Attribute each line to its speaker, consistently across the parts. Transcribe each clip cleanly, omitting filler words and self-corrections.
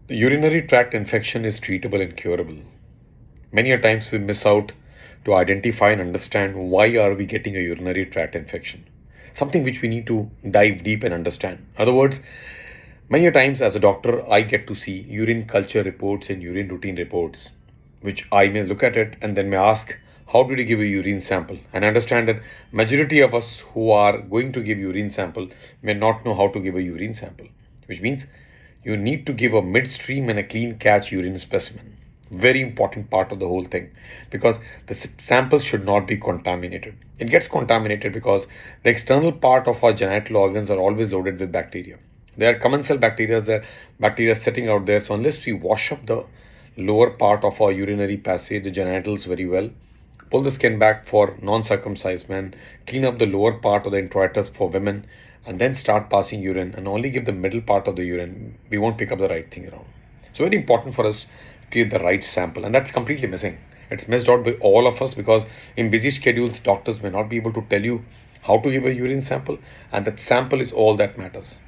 Speaker 1: The urinary tract infection is treatable and curable. Many a times we miss out to identify and understand why are we getting a urinary tract infection. Something which we need to dive deep and understand. In other words, many a times as a doctor, I get to see urine culture reports and urine routine reports, which I may look at it and then may ask, how did you give a urine sample? And understand that majority of us who are going to give urine sample may not know how to give a urine sample, which means you need to give a midstream and a clean catch urine specimen. Very important part of the whole thing because the sample should not be contaminated. It gets contaminated because the external part of our genital organs are always loaded with bacteria. There are commensal bacteria, there are bacteria sitting out there. So unless we wash up the lower part of our urinary passage, the genitals very well, pull the skin back for non-circumcised men, clean up the lower part of the introitus for women, and then start passing urine and only give the middle part of the urine, we won't pick up the right thing around. So very important for us to give the right sample, and that's completely missing. It's missed out by all of us because in busy schedules, doctors may not be able to tell you how to give a urine sample, and that sample is all that matters.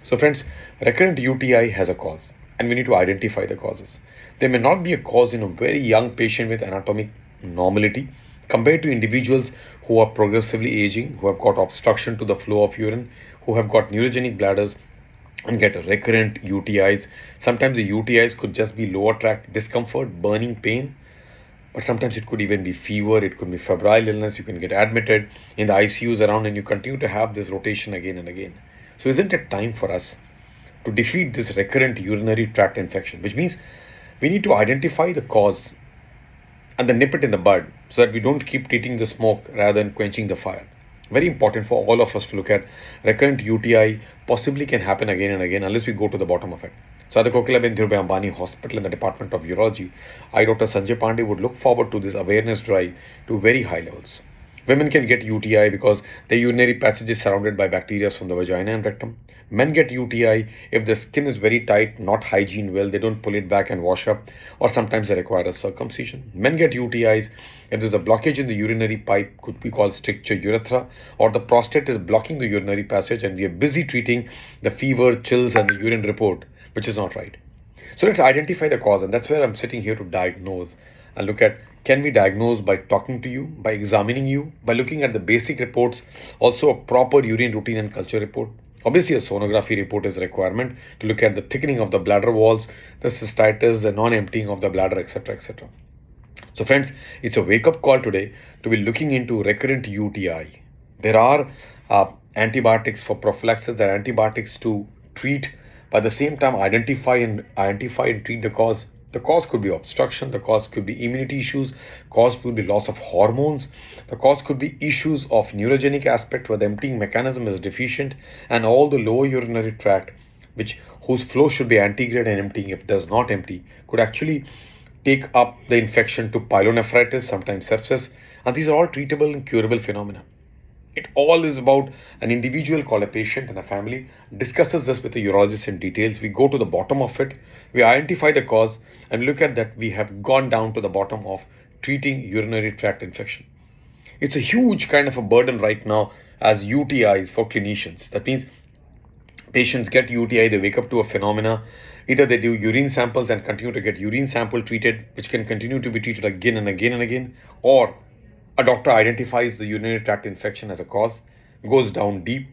Speaker 1: So, friends, recurrent UTI has a cause, and we need to identify the causes. There may not be a cause in a very young patient with anatomic normality compared to individuals who are progressively aging, who have got obstruction to the flow of urine, who have got neurogenic bladders, and get recurrent UTIs. Sometimes the UTIs could just be lower tract discomfort, burning pain, but sometimes it could even be fever, it could be febrile illness. You can get admitted in the ICUs around and you continue to have this rotation again and again. So, isn't it time for us to defeat this recurrent urinary tract infection? Which means we need to identify the cause and then nip it in the bud so that we don't keep treating the smoke rather than quenching the fire. Very important for all of us to look at recurrent UTI possibly can happen again and again unless we go to the bottom of it. So at the Kokilabhen Dhirubhai Ambani Hospital in the Department of Urology, I, Dr. Sanjay Pandey, would look forward to this awareness drive to very high levels. Women can get UTI because their urinary passage is surrounded by bacteria from the vagina and rectum. Men get UTI if the skin is very tight, not hygiene well, they don't pull it back and wash up, or sometimes they require a circumcision. Men get UTIs if there's a blockage in the urinary pipe, could be called stricture urethra, or the prostate is blocking the urinary passage and we are busy treating the fever, chills, and the urine report, which is not right. So let's identify the cause, and that's where I'm sitting here to diagnose and look at, can we diagnose by talking to you, by examining you, by looking at the basic reports, also a proper urine routine and culture report. Obviously, a sonography report is a requirement to look at the thickening of the bladder walls, the cystitis, the non-emptying of the bladder, etc., etc. So, friends, it's a wake-up call today to be looking into recurrent UTI. There are antibiotics for prophylaxis, there are antibiotics to treat, but at the same time identify and treat the cause. The cause could be obstruction, the cause could be immunity issues, cause could be loss of hormones, the cause could be issues of neurogenic aspect where the emptying mechanism is deficient, and all the lower urinary tract, which whose flow should be antegrade and emptying, if it does not empty, could actually take up the infection to pyelonephritis, sometimes sepsis, and these are all treatable and curable phenomena. It all is about an individual called a patient and a family discusses this with a urologist in details. We go to the bottom of it, we identify the cause, and look at that we have gone down to the bottom of treating urinary tract infection. It's a huge kind of a burden right now as UTIs for clinicians. That means patients get UTI, they wake up to a phenomena. Either they do urine samples and continue to get urine sample treated, which can continue to be treated again and again and again, or a doctor identifies the urinary tract infection as a cause, goes down deep,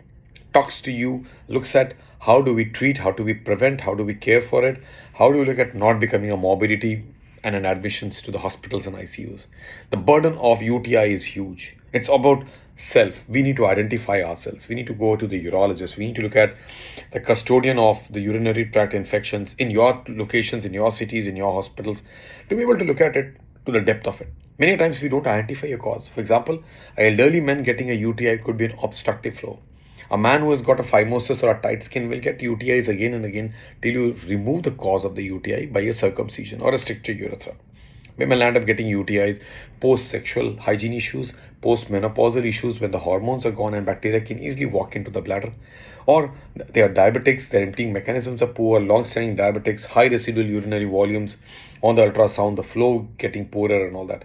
Speaker 1: talks to you, looks at how do we treat, how do we prevent, how do we care for it, how do we look at not becoming a morbidity and an admissions to the hospitals and ICUs. The burden of UTI is huge. It's about self. We need to identify ourselves. We need to go to the urologist. We need to look at the custodian of the urinary tract infections in your locations, in your cities, in your hospitals, to be able to look at it to the depth of it. Many times we don't identify a cause. For example, an elderly man getting a UTI could be an obstructive flow. A man who has got a phimosis or a tight skin will get UTIs again and again till you remove the cause of the UTI by a circumcision or a stricture urethra. Women land up getting UTIs post-sexual hygiene issues, post-menopausal issues when the hormones are gone and bacteria can easily walk into the bladder. Or they are diabetics, their emptying mechanisms are poor, long-standing diabetics, high residual urinary volumes on the ultrasound, the flow getting poorer and all that.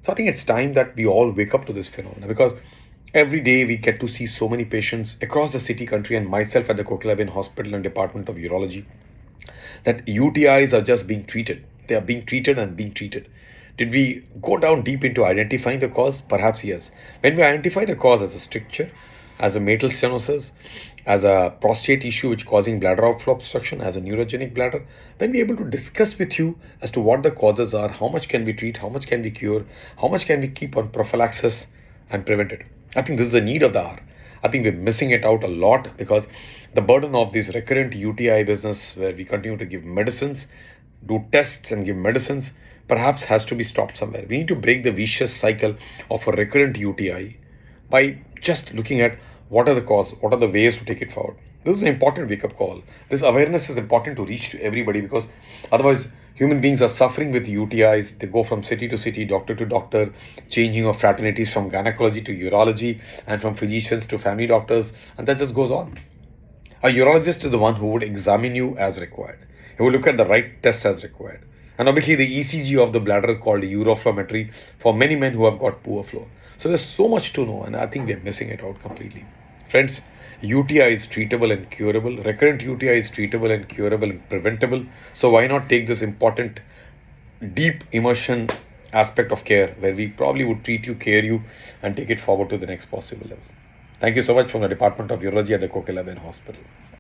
Speaker 1: So I think it's time that we all wake up to this phenomenon because every day we get to see so many patients across the city, country, and myself at the Kokilabhen Hospital and Department of Urology. that UTIs are just being treated. They are being treated and being treated. Did we go down deep into identifying the cause? Perhaps yes. When we identify the cause as a stricture, as a metal stenosis, as a prostate issue which causing bladder outflow obstruction, as a neurogenic bladder, then we're able to discuss with you as to what the causes are, how much can we treat, how much can we cure, how much can we keep on prophylaxis and prevent it. I think this is the need of the hour. I think we're missing it out a lot because the burden of this recurrent UTI business, where we continue to give medicines, do tests and give medicines, perhaps has to be stopped somewhere. We need to break the vicious cycle of a recurrent UTI by just looking at what are the cause, what are the ways to take it forward. This is an important wake up call. This awareness is important to reach to everybody because otherwise human beings are suffering with UTIs. They go from city to city, doctor to doctor, changing of fraternities from gynecology to urology and from physicians to family doctors, and that just goes on. A urologist is the one who would examine you as required. He will look at the right tests as required. And obviously, the ECG of the bladder called uroflowmetry for many men who have got poor flow. So there's so much to know, and I think we're missing it out completely. Friends, UTI is treatable and curable. Recurrent UTI is treatable and curable and preventable. So why not take this important, deep immersion aspect of care where we probably would treat you, care you, and take it forward to the next possible level. Thank you so much from the Department of Urology at the Kokila Ben Hospital.